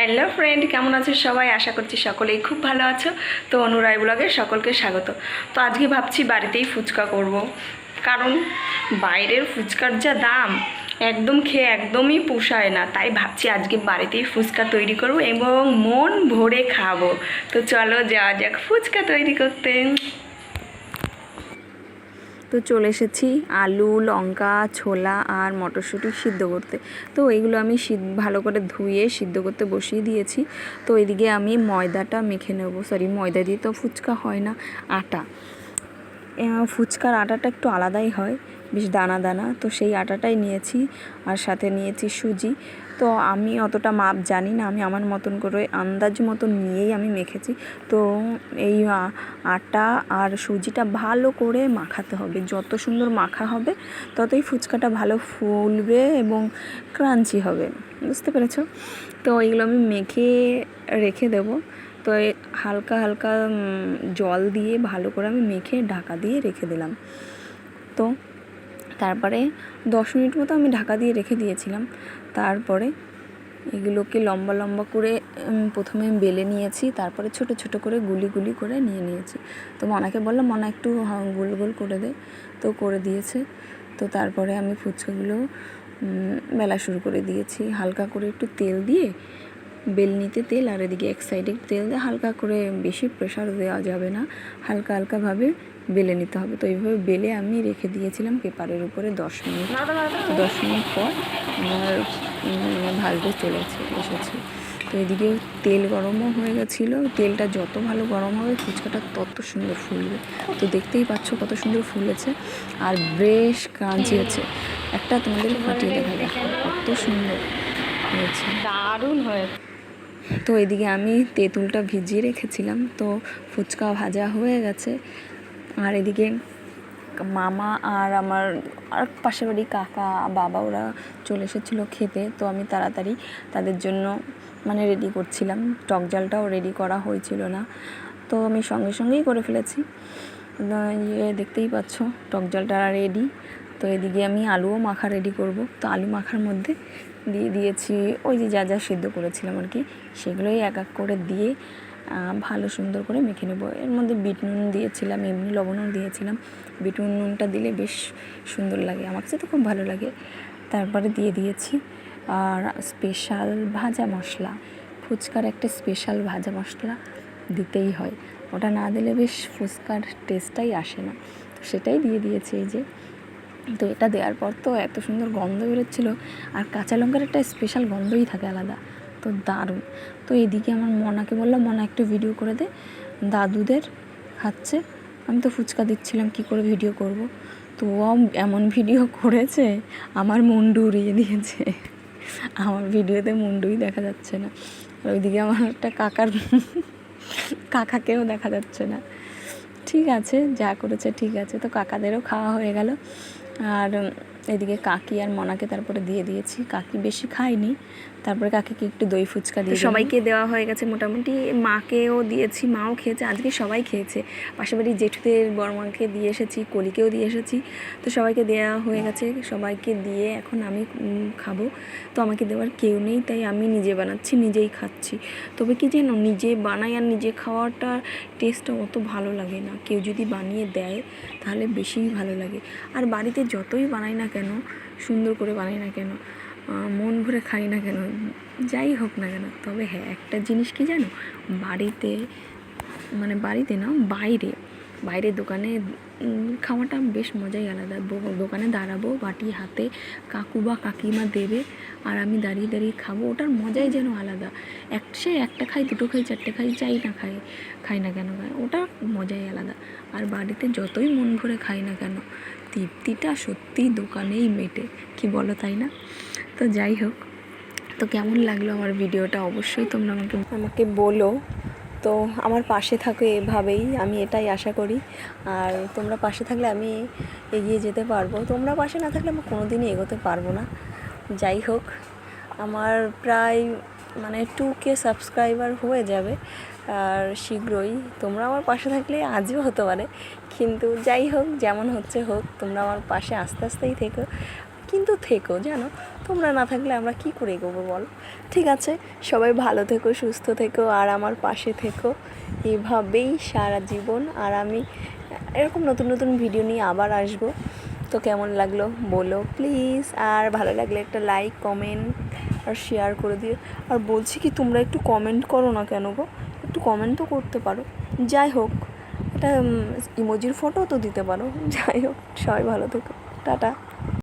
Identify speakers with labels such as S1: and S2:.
S1: Hello friend, কেমন আছো সবাই? আশা করছি সকলেই খুব ভালো আছো। তো অনুরাই ব্লগে সকলকে স্বাগত। তো আজকে ভাবছি বাড়িতেই ফুচকা করব, কারণ বাইরের ফুচকার যা দাম একদম খেয়ে একদমই পোষায় না। তাই ভাবছি আজকে বাড়িতেই ফুচকা তৈরি করব এবং মন ভরে খাবো। তো চলো যাওয়া যাক ফুচকা তৈরি করতে। তো চলে এসেছি আলু, লঙ্কা, ছোলা আর মটরশুঁটি সিদ্ধ করতে। তো এইগুলো আমি ভালো করে ধুয়ে সিদ্ধ করতে বসিয়ে দিয়েছি। তো এদিকে আমি ময়দাটা মেখে নেব। ময়দা দিয়ে তো ফুচকা হয় না, আটা। ফুচকার আটাটা একটু আলাদাই হয়, বেশ দানা দানা। তো সেই আটাটাই নিয়েছি, আর সাথে নিয়েছি সুজি। তো আমি অতটা মাপ জানি না, আমি আমার মতন করে আন্দাজ মতন নিয়েই আমি মেখেছি। তো এই আটা আর সুজিটা ভালো করে মাখাতে হবে। যত সুন্দর মাখা হবে ততই ফুচকাটা ভালো ফুলবে এবং ক্রাঞ্চি হবে, বুঝতে পেরেছো? তো এইগুলো আমি মেখে রেখে দেবো। তো হালকা হালকা জল দিয়ে ভালো করে আমি মেখে ঢাকা দিয়ে রেখে দিলাম। তো তারপরে 10 মিনিট মতো আমি ঢাকা দিয়ে রেখে দিয়েছিলাম। তারপরে এগুলোকে লম্বা লম্বা করে প্রথমে বেলে নিয়েছি, তারপরে ছোট ছোট করে গুলি গুলি করে নিয়েছি। তো মনাকে বললাম, মনা একটু গোল গোল করে দে। তো করে দিয়েছে। তো তারপরে আমি ফুচকাগুলো বেলা শুরু করে দিয়েছি। হালকা করে একটু তেল দিয়ে বেলনিতে তেল, আর এদিকে এক সাইডে তেল দিয়ে হালকা করে, বেশি প্রেশার দেওয়া যাবে না, হালকা হালকাভাবে বেলে নিতে হবে। তো এইভাবে বেলে আমি রেখে দিয়েছিলাম পেপারের উপরে 10 মিনিট। 10 মিনিট পর আমার ভাজতে এসেছে। তো এদিকে তেল গরমও হয়ে গেছিলো। তেলটা যত ভালো গরম হবে ফুচকাটা তত সুন্দর ফুলবে। তো দেখতেই পাচ্ছ কত সুন্দর ফুলেছে আর বেশ ক্রাঞ্চি হয়েছে। একটা তোমাদের ফাটিয়ে দেখা যায় কত সুন্দর হয়েছে, দারুণ হয়েছে। তো এদিকে আমি তেঁতুলটা ভিজিয়ে রেখেছিলাম। তো ফুচকা ভাজা হয়ে গেছে। আর এদিকে মামা আর আমার আর পাশের বাড়ি কাকা, বাবা ওরা চলে এসেছিলো খেতে। তো আমি তাড়াতাড়ি তাদের জন্য রেডি করছিলাম। টক জালটাও রেডি করা হয়েছিল না, তো আমি সঙ্গে সঙ্গেই করে ফেলেছি। দেখতেই পাচ্ছ টক জালটা রেডি। তো এদিকে আমি আলুও মাখা রেডি করব। তো আলু মাখার মধ্যে দিয়ে দিয়েছি ওই যে যা যা সিদ্ধ করেছিলাম আর কি, সেগুলোই এক এক করে দিয়ে ভালো সুন্দর করে মেখে নেব। এর মধ্যে বিট নুন দিয়েছিলাম, এমনি লবণও দিয়েছিলাম। বিট নুনটা দিলে বেশ সুন্দর লাগে, আমার কাছে তো খুব ভালো লাগে। তারপরে দিয়ে দিয়েছি আর স্পেশাল ভাজা মশলা। ফুচকার একটা স্পেশাল ভাজা মশলা দিতেই হয়, ওটা না দিলে বেশ ফুচকার টেস্টটাই আসে না। তো সেটাই দিয়ে দিয়েছি এই যে। তো এটা দেওয়ার পর তো এত সুন্দর গন্ধ বেরোচ্ছিলো, আর কাঁচা লঙ্কার একটা স্পেশাল গন্ধই থাকে আলাদা, তো দারুণ। তো এইদিকে আমার মনাকে বললাম, মনা একটু ভিডিও করে দে, দাদুদের খাচ্ছে। আমি তো ফুচকা দিচ্ছিলাম, কি করে ভিডিও করব। তো ও এমন ভিডিও করেছে, আমার মুন্ডু উড়িয়ে দিয়েছে। আমার ভিডিওতে মুন্ডুই দেখা যাচ্ছে না। আর ওইদিকে আমার একটা কাকাকেও দেখা যাচ্ছে না। ঠিক আছে, যা করেছে ঠিক আছে। তো কাকাদেরও খাওয়া হয়ে গেল। আর এদিকে কাকি আর মনাকে তারপরে দিয়ে দিয়েছি। কাকি বেশি খায়নি, তারপরে কাকিকে একটু দই ফুচকা দিয়ে সবাইকে দেওয়া হয়ে গেছে মোটামুটি। মাকেও দিয়েছি, মাও খেয়েছে, আজকে সবাই খেয়েছে। পাশাপাশি জেঠুদের বড়মাকে দিয়ে এসেছি, কলিকেও দিয়ে এসেছি। তো সবাইকে দেওয়া হয়ে গেছে। সবাইকে দিয়ে এখন আমি খাবো। তো আমাকে দেওয়ার কেউ নেই, তাই আমি নিজে বানাচ্ছি, নিজেই খাচ্ছি। তবে কি যেন, নিজে বানাই আর নিজে খাওয়াটা টেস্টটা অত ভালো লাগে না। কেউ যদি বানিয়ে দেয় তাহলে বেশিই ভালো লাগে। আর বাড়িতে যতই বানাই না কেন, সুন্দর করে বানাই না কেন, মন ভরে খাই না কেন, যাই হোক না কেন, তবে হ্যাঁ একটা জিনিস কি জানো, বাড়িতে না, বাইরে দোকানে খাওয়াটা বেশ মজাই আলাদা। দোকানে দাঁড়াবো, বাটি হাতে কাকু বা কাকিমা দেবে, আর আমি দাঁড়িয়ে দাঁড়িয়ে খাবো, ওটার মজাই যেন আলাদা। সে একটা খাই, দুটো খাই, চারটে খাই, যাই না খাই না কেন, ওটা মজাই আলাদা। আর বাড়িতে যতই মন ভরে খাই না কেন, তৃপ্তিটা সত্যি দোকানেই মেটে, কি বলো তাই না? তো যাই হোক, তো কেমন লাগলো আমার ভিডিওটা অবশ্যই তোমরা আমাকে বলো। তো আমার পাশে থাকো এভাবেই, আমি এটাই আশা করি। আর তোমরা পাশে থাকলে আমি এগিয়ে যেতে পারবো, তোমরা পাশে না থাকলে আমি কোনোদিনই এগোতে পারবো না। যাই হোক, আমার প্রায় 2K সাবস্ক্রাইবার হয়ে যাবে আর শীঘ্রই। তোমরা আমার পাশে থাকলে আজও হতে পারে, কিন্তু যাই হোক, যেমন হচ্ছে হোক, তোমরা আমার পাশে আস্তে আস্তেই থেকো। কিন্তু থেকো, জানো তোমরা না থাকলে আমরা কি করে এগোবো বলো। ঠিক আছে, সবাই ভালো থেকো, সুস্থ থেকো, আর আমার পাশে থেকো এভাবেই সারা জীবন। আর আমি এরকম নতুন নতুন ভিডিও নিয়ে আবার আসবো। তো কেমন লাগলো বলো প্লিজ, আর ভালো লাগলে একটা লাইক, কমেন্ট আর শেয়ার করে দিও। আর বলছি কি, তোমরা একটু কমেন্ট করো না কেন গো, একটু কমেন্ট তো করতে পারো। যাই হোক, একটা ইমোজির ফটো তো দিতে পারো। যাই হোক, সবাই ভালো থেকো, টাটা।